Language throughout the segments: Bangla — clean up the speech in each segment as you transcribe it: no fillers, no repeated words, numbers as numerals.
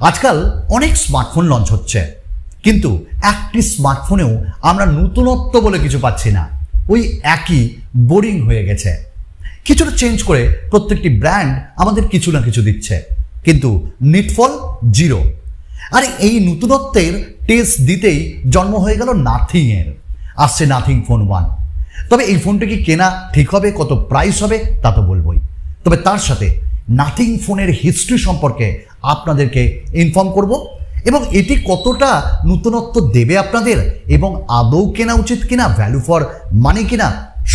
আজকাল অনেক স্মার্টফোন লঞ্চ হচ্ছে, কিন্তু একটি স্মার্টফোনেও আমরা নতুনত্ব বলে কিছু পাচ্ছি না। ওই একই বোরিং হয়ে গেছে। কিছুটা চেঞ্জ করে প্রত্যেকটি ব্র্যান্ড আমাদের কিছু না কিছু দিচ্ছে, কিন্তু নিটফল জিরো। আর এই নতুনত্বের টেস্ট দিতেই জন্ম হয়ে গেল নাথিংয়ের। আসছে নাথিং ফোন 1। তবে এই ফোনটি কি কেনা ঠিক হবে, কত প্রাইস হবে তা তো বলবই, তবে তার সাথে নাথিং ফোনের হিস্ট্রি সম্পর্কে আপনাদেরকে ইনফর্ম করব এবং এটি কতটা নতুনত্ব দেবে আপনাদের এবং আদৌ কেনা উচিত কিনা, ভ্যালু ফর মানি কিনা,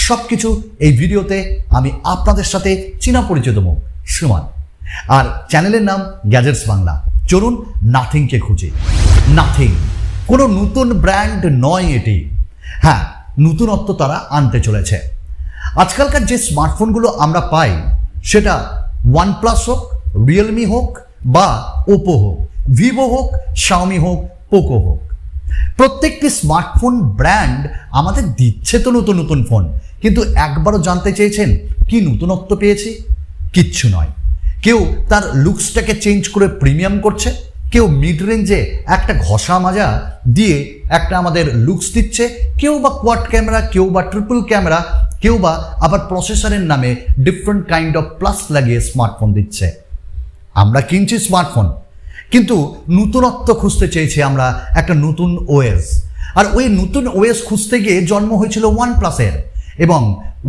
সব কিছু এই ভিডিওতে আমি আপনাদের সাথে চেনা পরিচিত মুখ সুমান। আর চ্যানেলের নাম গ্যাজেটস বাংলা। চলুন নাথিংকে খুঁজি। নাথিং কোনো নতুন ব্র্যান্ড নয়, এটি হ্যাঁ নতুনত্ব তারা আনতে চলেছে। আজকালকার যে স্মার্টফোনগুলো আমরা পাই, সেটা ওয়ানপ্লাস হোক, রিয়েলমি হোক বা ওপো হোক, ভিভো হোক, শাওমি হোক, পোকো হোক, প্রত্যেকটি স্মার্টফোন ব্র্যান্ড আমাদের দিচ্ছে তো নতুন নতুন ফোন, কিন্তু একবারও জানতে চেয়েছেন কি নতুনত্ব পেয়েছি? কিচ্ছু নয়। কেউ তার লুকসটাকে চেঞ্জ করে প্রিমিয়াম করছে, কেউ মিড রেঞ্জে একটা ঘষা মাজা দিয়ে একটা আমাদের লুকস দিচ্ছে, কেউ বা কোয়াড ক্যামেরা, কেউ বা ট্রিপল ক্যামেরা, কেউ বা আবার প্রসেসরের নামে ডিফারেন্ট কাইন্ড অফ প্লাস লাগিয়ে স্মার্টফোন দিচ্ছে। আমরা কিনছি স্মার্টফোন, কিন্তু নতুনত্ব খুঁজতে চেয়েছি আমরা একটা নতুন ওএস। আর ওই নতুন ওএস খুঁজতে গিয়ে জন্ম হয়েছিল ওয়ানপ্লাসের, এবং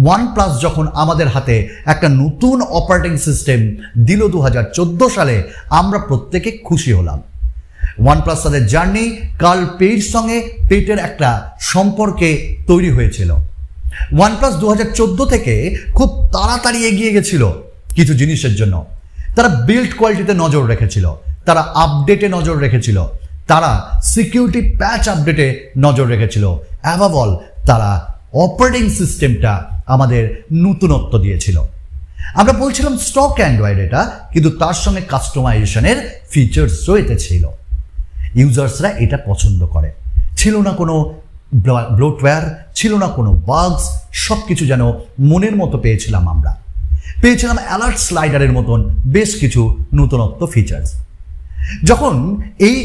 ওয়ানপ্লাস যখন আমাদের হাতে একটা নতুন অপারেটিং সিস্টেম দিল 2014 সালে, আমরা প্রত্যেকে খুশি হলাম। ওয়ানপ্লাস তাদের জার্নি কার্ল পেইর সঙ্গে পেটের একটা সম্পর্কে তৈরি হয়েছিল। ওয়ানপ্লাস 2014 থেকে খুব তাড়াতাড়ি এগিয়ে গেছিল কিছু জিনিসের জন্য। তারা বিল্ড কোয়ালিটিতে নজর রেখেছিল, তারা আপডেটে নজর রেখেছিল, তারা সিকিউরিটি প্যাচ আপডেটে নজর রেখেছিল, অ্যাবাভ অল তারা অপারেটিং সিস্টেমটা আমাদের নতুনত্ব দিয়েছিল। আমরা বলছিলাম স্টক অ্যান্ড্রয়েড এটা, কিন্তু তার সঙ্গে কাস্টমাইজেশনের ফিচার্সও এতে ছিল। ইউজার্সরা এটা পছন্দ করে। ছিল না কোনো ব্লোটওয়্যার, ছিল না কোনো বাগস, সব কিছু যেন মনের মতো পেয়েছিলাম আমরা। পেয়েছিলাম অ্যালার্ট স্লাইডারের মতন বেশ কিছু নতুনত্ব ফিচার্স। যখন এই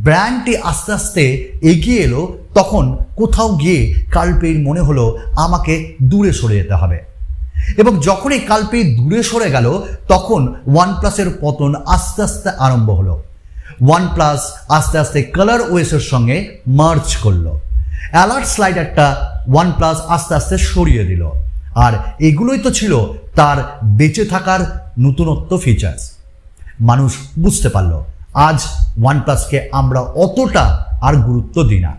ব্র্যান্ডটি আস্তে আস্তে এগিয়ে এলো, তখন কোথাও গিয়ে কার্ল পেইর মনে হলো আমাকে দূরে সরে যেতে হবে। এবং যখনই কার্ল পেইর দূরে সরে গেল, তখন ওয়ানপ্লাসের পতন আস্তে আস্তে আরম্ভ হলো। ওয়ানপ্লাস আস্তে আস্তে কালার ওএসের সঙ্গে মার্জ করলো। অ্যালার্ট স্লাইডারটা ওয়ানপ্লাস আস্তে আস্তে সরিয়ে দিল। আর এগুলোই তো ছিল তার বেঁচে থাকার নতুনত্ব ফিচার্স। মানুষ বুঝতে পারলো আজ ওয়ানপ্লাসকে আমরা অতটা আর গুরুত্ব দিই না।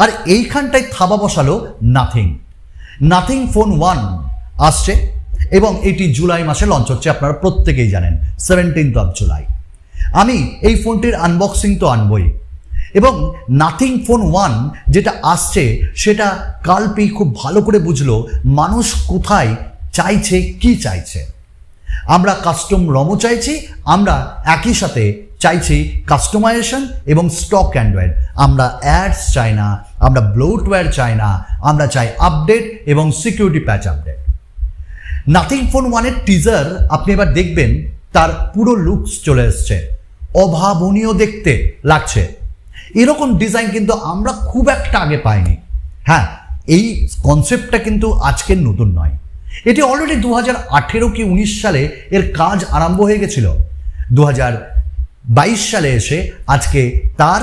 আর এইখানটায় থাবা বসালো নাথিং ফোন 1 আসছে, এবং এটি জুলাই মাসে লঞ্চ হচ্ছে। আপনারা প্রত্যেকেই জানেন 17 জুলাই। আমি এই ফোনটির আনবক্সিং তো আনবই, এবং নাথিং ফোন 1 যেটা আসছে সেটা কার্ল পেই খুব ভালো করে বুঝলো মানুষ কোথায় চাইছে, কি চাইছে। আমরা কাস্টম রমও চাইছি, আমরা একই সাথে চাইছি কাস্টমাইজেশন এবং স্টক অ্যান্ড্রয়েড। আমরা অ্যাডস চাই না, আমরা ব্লোটওয়্যার চাই না, আমরা চাই আপডেট এবং security patch update. Nothing phone 1-এর টিজার আপনি এবার দেখবেন, তার পুরো লুকস চলে এসছে, অভাবনীয় দেখতে লাগছে। এরকম ডিজাইন কিন্তু আমরা খুব একটা আগে পাইনি। হ্যাঁ, এই কনসেপ্টটা কিন্তু আজকের নতুন নয়, এটি অলরেডি 2018 কি 19 সালে এর কাজ আরম্ভ হয়ে গেছিল। 2022 সালে এসে আজকে তার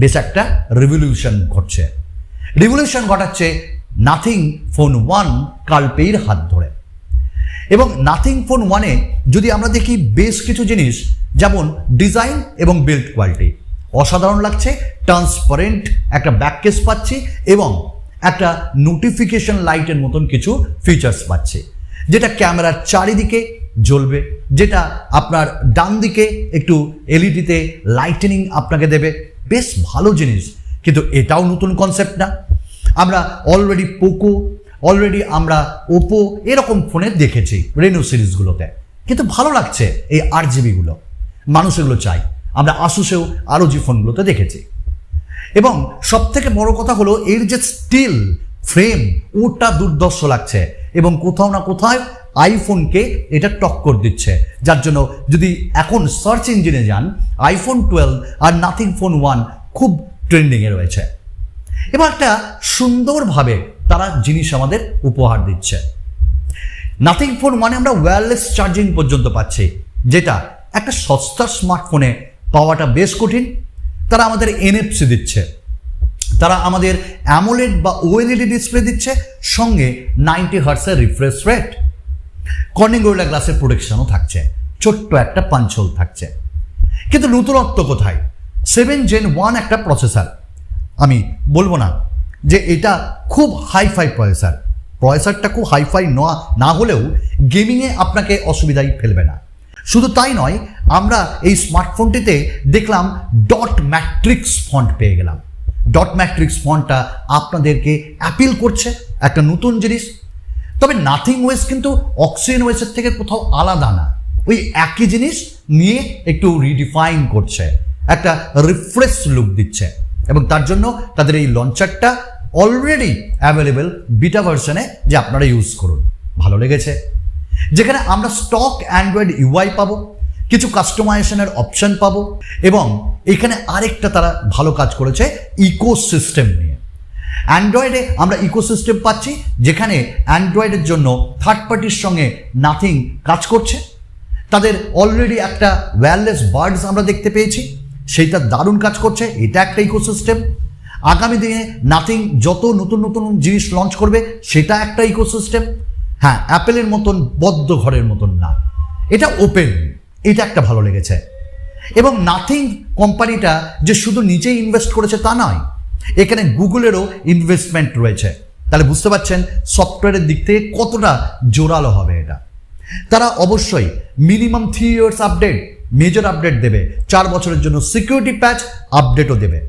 বেশ একটা রিভলিউশন ঘটছে। রিভলিউশন ঘটাচ্ছে নাথিং ফোন 1 কার্ল পেইর হাত ধরে। এবং নাথিং ফোন 1-এ যদি আমরা দেখি বেশ কিছু জিনিস, যেমন ডিজাইন এবং বিল্ড কোয়ালিটি অসাধারণ লাগছে। ট্রান্সপারেন্ট একটা ব্যাককেস পাচ্ছি এবং একটা নোটিফিকেশন লাইটের মতন কিছু ফিচার্স পাচ্ছি, যেটা ক্যামেরার চারিদিকে জ্বলবে, যেটা আপনার ডান দিকে একটু এলইডিতে লাইটেনিং আপনাকে দেবে। বেশ ভালো জিনিস, কিন্তু এটাও নতুন কনসেপ্ট না। আমরা অলরেডি পোকো, অলরেডি আমরা ওপো এরকম ফোনে দেখেছি রেনো সিরিজগুলোতে, কিন্তু ভালো লাগছে এই RGBগুলো, মানুষ এগুলো চাই। আমরা আসুসেও ROG ফোনগুলোতে দেখেছি। এবং সব থেকে বড় কথা হলো এর যে স্টিল ফ্রেম, ওটা দুর্ধর্ষ লাগছে। এবং কোথাও না কোথাও আইফোনকে এটা টক্কর দিচ্ছে, যার জন্য যদি এখন সার্চ ইঞ্জিনে যান iPhone 12 আর নাথিং ফোন 1 খুব ট্রেন্ডিংয়ে রয়েছে। এবার একটা সুন্দরভাবে তারা জিনিস আমাদের উপহার দিচ্ছে। নাথিং ফোন 1 আমরা ওয়্যারলেস চার্জিং পর্যন্ত পাচ্ছি, যেটা একটা সস্তা স্মার্টফোনে পাওয়াটা বেশ কঠিন। তারা আমাদের NFC দিচ্ছে, তারা আমাদের অ্যামোলেড বা OLED ডিসপ্লে দিচ্ছে, সঙ্গে 90 হার্টজের রিফ্রেশ রেট, কর্নিং গরিলা গ্লাসের প্রোটেকশনও থাকছে, ছোট্ট একটা পাঞ্চ হোল থাকছে। কিন্তু নতুনত্ব কোথায়? 7 Gen 1 একটা প্রসেসর। আমি বলবো না যে এটা খুব হাইফাই প্রসেসরটা খুব হাইফাই না হলেও গেমিংয়ে আপনাকে অসুবিধায় ফেলবে না। শুধু তাই নয়, আমরা এই স্মার্টফোনটিতে দেখলাম ডট ম্যাট্রিক্স ফন্ট পেয়ে গেলাম। ডট ম্যাট্রিক্স ফন্টটা আপনাদেরকে অ্যাপিল করছে, একটা নতুন জিনিস। তবে নাথিং ওয়েস কিন্তু অক্সিজেন ওয়েসের থেকে কোথাও আলাদা না, ওই একই জিনিস নিয়ে একটু রিডিফাইন করছে, একটা রিফ্রেশ লুক দিচ্ছে। এবং তার জন্য তাদের এই লঞ্চারটা অলরেডি অ্যাভেলেবেল বিটা ভার্সনে, যে আপনারা ইউজ করুন। ভালো লেগেছে, যেখানে আমরা স্টক অ্যান্ড্রয়েড UI পাবো, কিছু কাস্টমাইজেশনের অপশন পাবো, এবং এখানে আরেকটা তারা ভালো কাজ করেছে ইকোসিস্টেম নিয়ে। অ্যান্ড্রয়েডে আমরা ইকোসিস্টেম পাচ্ছি, যেখানে অ্যান্ড্রয়েডের জন্য থার্ড পার্টির সঙ্গে নাথিং কাজ করছে। তাদের অলরেডি একটা ওয়্যারলেস বাডস আমরা দেখতে পেয়েছি, সেইটা দারুণ কাজ করছে, এটা একটা ইকোসিস্টেম। আগামী দিনে নাথিং যত নতুন নতুন জিনিস লঞ্চ করবে সেটা একটা ইকোসিস্টেম। হ্যাঁ, অ্যাপেলের মতন বদ্ধ ঘরের মতন না, এটা ওপেন, এটা একটা ভালো লেগেছে। এবং নাথিং কোম্পানিটা যে শুধু নিজেই ইনভেস্ট করেছে তা নয়, এখানে গুগলেরও ইনভেস্টমেন্ট রয়েছে। তাহলে বুঝতে পারছেন সফটওয়্যারের দিক থেকে কতটা জোরালো হবে এটা। তারা অবশ্যই minimum 3 years update, major update দেবে, 4 বছরের জন্য সিকিউরিটি প্যাচ আপডেটও দেবে।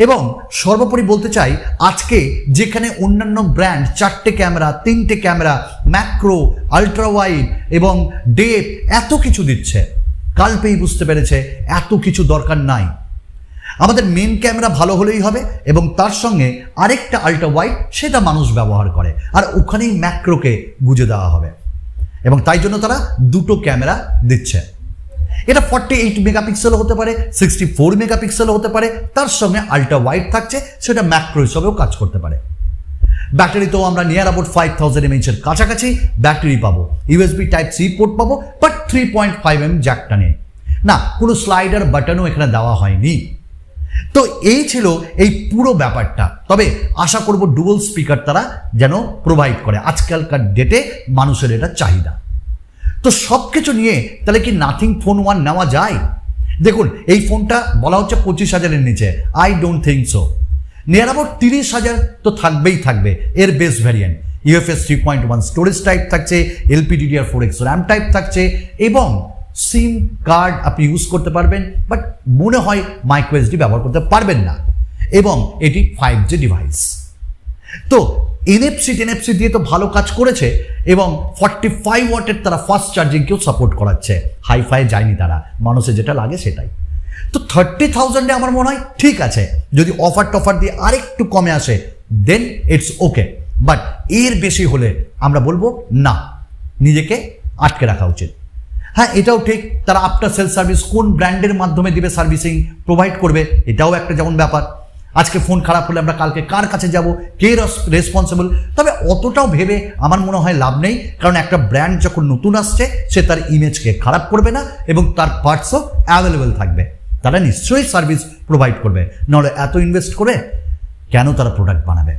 এবং সর্বোপরি বলতে চাই, আজকে যেখানে অন্যান্য ব্র্যান্ড 4টে ক্যামেরা, 3টে ক্যামেরা, ম্যাক্রো, আলট্রা ওয়াইড এবং ডেপ এত কিছু দিচ্ছে, কাল পেয়ে বুঝতে পেরেছে এত কিছু দরকার নাই। আমাদের মেন ক্যামেরা ভালো হলেই হবে, এবং তার সঙ্গে আরেকটা আলট্রা ওয়াইড, সেটা মানুষ ব্যবহার করে, আর ওখানেই ম্যাক্রোকে গুঁজে দেওয়া হবে। এবং তাই জন্য তারা 2টো ক্যামেরা দিচ্ছে। এটা 48 মেগাপিক্সেলও হতে পারে, 64 মেগাপিক্সেলও হতে পারে, তার সঙ্গে আলট্রা ওয়াইড থাকছে, সেটা ম্যাক্রো হিসাবেও কাজ করতে পারে। ব্যাটারিতেও আমরা নিয়ার অ্যাবাউট 5000 mAh এর কাছাকাছি ব্যাটারি পাবো, USB Type-C পোর্ট পাবো, বাট 3.5mm জ্যাকটা নেই, না কোনো স্লাইডার বাটনও এখানে দেওয়া হয়নি। তো এই ছিল এই পুরো ব্যাপারটা। তবে আশা করব ডুয়াল স্পিকার তারা যেন প্রোভাইড করে, আজকালকার ডেটে মানুষের এটা চাহিদা। তো সব কিছু নিয়ে তাহলে কি নাথিং ফোন 1 নেওয়া যায়? দেখুন, এই ফোনটা বলা হচ্ছে 25,000-এর নিচে, I don't think so. Near about 30,000 তো থাকবে এর base variant. UFS 3.1 storage type থাকছে, LPDDR4X র্যাম টাইপ থাকছে, এবং সিম কার্ড আপনি ইউজ করতে পারবেন, বাট মনে হয় মাইক্রো SD ব্যবহার করতে পারবেন না। এবং এটি 5G ডিভাইস। তো NFC দিয়ে তো ভালো কাজ করেছে, এবং 45 ওয়াটের তারা ফাস্ট চার্জিংকেও সাপোর্ট করাচ্ছে। হাইফাই যায়নি তারা, মানুষের যেটা লাগে সেটাই। তো 30,000-এ আমার মনে হয় ঠিক আছে। যদি অফার দিয়ে আরেকটু কমে আসে, দেন ইটস ওকে, বাট এর বেশি হলে আমরা বলবো না, নিজেকে আটকে রাখা উচিত। হ্যাঁ, এটাও ঠিক, তারা আফটার সেল সার্ভিস কোন ব্র্যান্ডের মাধ্যমে দিবে, সার্ভিসিং প্রোভাইড করবে, এটাও একটা যেমন ব্যাপার। আজকে ফোন খারাপ হলে আমরা কালকে কার কাছে যাব, কে রেসপন্সিবল? তবে অতটাও ভেবে আমার মনে হয় লাভ নেই, কারণ একটা ব্র্যান্ড যখন নতুন আসছে, সে তার ইমেজকে খারাপ করবে না, এবং তার পার্টসও অ্যাভেলেবেল থাকবে। তারা নিশ্চয়ই সার্ভিস প্রোভাইড করবে, নাহলে এত ইনভেস্ট করে কেন তারা প্রোডাক্ট বানাবে?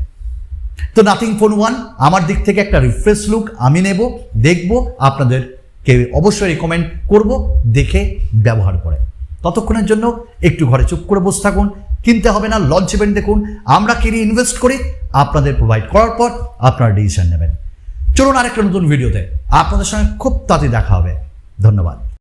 তো নাথিং ফোন 1 আমার দিক থেকে একটা রিফ্রেশ লুক আমি নেব, দেখব, আপনাদেরকে অবশ্যই রেকমেন্ড করব দেখে ব্যবহার করে। ততক্ষণের জন্য একটু ঘরে চুপ করে বসে থাকুন, কিনতে হবে না, লঞ্চ ইভেন্ট দেখুন, আমরা কিনে ইনভেস্ট করি, আপনাদের প্রোভাইড করার পর আপনারা ডিসিশন নেবেন। চলুন আরেকটা নতুন ভিডিওতে আপনাদের সঙ্গে খুব তাড়াতাড়ি দেখা হবে। ধন্যবাদ।